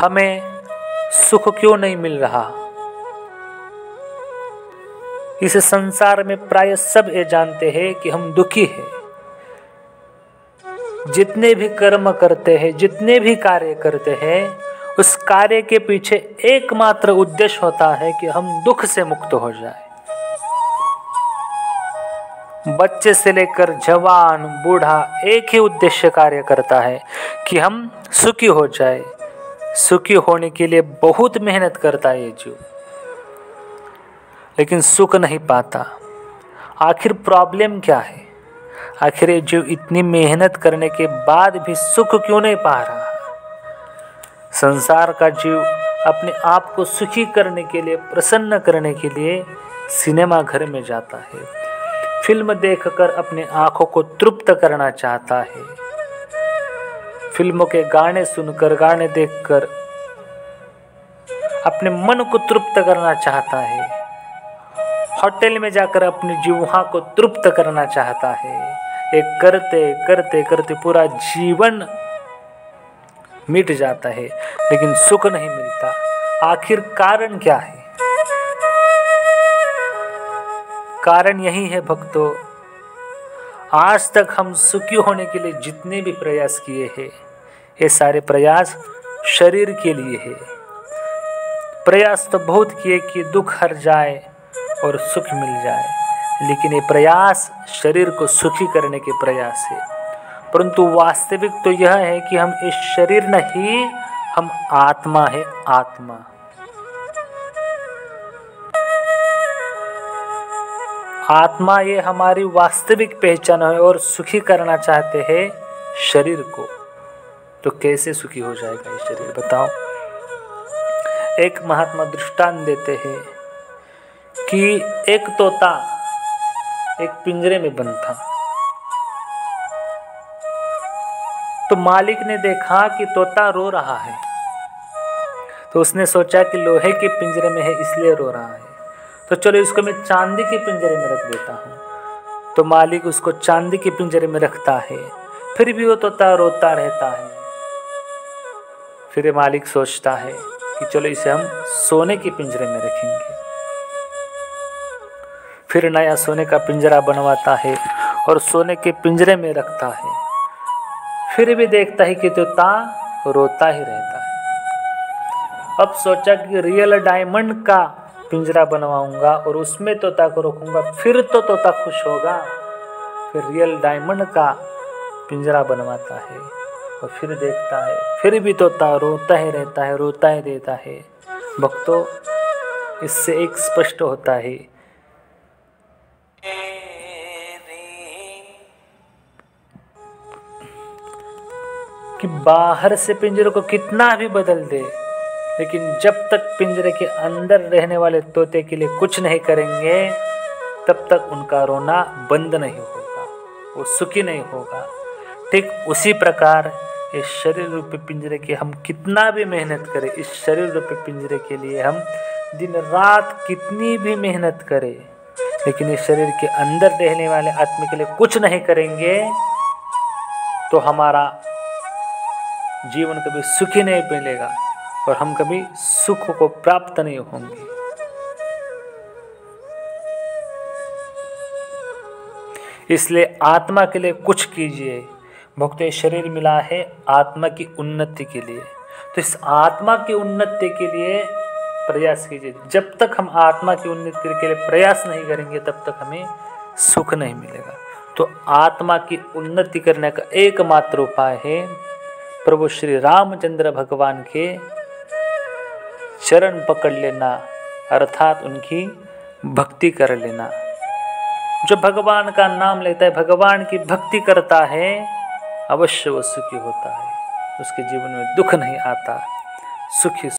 हमें सुख क्यों नहीं मिल रहा। इस संसार में प्राय सब ये जानते हैं कि हम दुखी हैं। जितने भी कर्म करते हैं, जितने भी कार्य करते हैं, उस कार्य के पीछे एकमात्र उद्देश्य होता है कि हम दुख से मुक्त हो जाए। बच्चे से लेकर जवान बूढ़ा एक ही उद्देश्य कार्य करता है कि हम सुखी हो जाए। सुखी होने के लिए बहुत मेहनत करता है ये जीव, लेकिन सुख नहीं पाता। आखिर प्रॉब्लम क्या है? आखिर ये जीव इतनी मेहनत करने के बाद भी सुख क्यों नहीं पा रहा? संसार का जीव अपने आप को सुखी करने के लिए, प्रसन्न करने के लिए सिनेमा घर में जाता है, फिल्म देखकर अपने आंखों को तृप्त करना चाहता है, फिल्मों के गाने सुनकर, गाने देखकर अपने मन को तृप्त करना चाहता है, होटल में जाकर अपनी जिह्वा को तृप्त करना चाहता है। एक करते करते करते पूरा जीवन मिट जाता है, लेकिन सुख नहीं मिलता। आखिर कारण क्या है? कारण यही है भक्तों, आज तक हम सुखी होने के लिए जितने भी प्रयास किए हैं, ये सारे प्रयास शरीर के लिए है। प्रयास तो बहुत किए कि दुख हट जाए और सुख मिल जाए, लेकिन ये प्रयास शरीर को सुखी करने के प्रयास है। परंतु वास्तविक तो यह है कि हम इस शरीर नहीं, हम आत्मा है, आत्मा। आत्मा ये हमारी वास्तविक पहचान है और सुखी करना चाहते हैं शरीर को। तो कैसे सुखी हो जाएगा ये शरीर, बताओ। एक महात्मा दृष्टांत देते हैं कि एक तोता एक पिंजरे में बंद था। तो मालिक ने देखा कि तोता रो रहा है, तो उसने सोचा कि लोहे के पिंजरे में है इसलिए रो रहा है, तो चलो इसको मैं चांदी के पिंजरे में रख देता हूँ। तो मालिक उसको चांदी के पिंजरे में रखता है, फिर भी वो तोता रोता रहता है। फिर मालिक सोचता है कि चलो इसे हम सोने के पिंजरे में रखेंगे। फिर नया सोने का पिंजरा बनवाता है और सोने के पिंजरे में रखता है। फिर भी देखता है कि तोता रोता ही रहता है। अब सोचा कि रियल डायमंड का पिंजरा बनवाऊंगा और उसमें तोता को रखूंगा, फिर तो तोता खुश होगा। फिर रियल डायमंड का पिंजरा बनवाता है और फिर देखता है, फिर भी तोता रोता ही रहता है, रोता ही रहता है। भक्तों, इससे एक स्पष्ट होता है कि बाहर से पिंजरे को कितना भी बदल दे, लेकिन जब तक पिंजरे के अंदर रहने वाले तोते के लिए कुछ नहीं करेंगे, तब तक उनका रोना बंद नहीं होगा, वो सुखी नहीं होगा। ठीक उसी प्रकार इस शरीर रूपी पिंजरे के हम कितना भी मेहनत करें, इस शरीर रूपी पिंजरे के लिए हम दिन रात कितनी भी मेहनत करें, लेकिन इस शरीर के अंदर रहने वाले आत्मा के लिए कुछ नहीं करेंगे, तो हमारा जीवन कभी सुखी नहीं मिलेगा और हम कभी सुख को प्राप्त नहीं होंगे। इसलिए आत्मा के लिए कुछ कीजिए। भक्तों, शरीर मिला है आत्मा की उन्नति के लिए, तो इस आत्मा की उन्नति के लिए प्रयास कीजिए। जब तक हम आत्मा की उन्नति के लिए प्रयास नहीं करेंगे, तब तक हमें सुख नहीं मिलेगा। तो आत्मा की उन्नति करने का एकमात्र उपाय है प्रभु श्री रामचंद्र भगवान के चरण पकड़ लेना, अर्थात उनकी भक्ति कर लेना। जो भगवान का नाम लेता है, भगवान की भक्ति करता है, अवश्य वो सुखी होता है। उसके जीवन में दुख नहीं आता, सुखी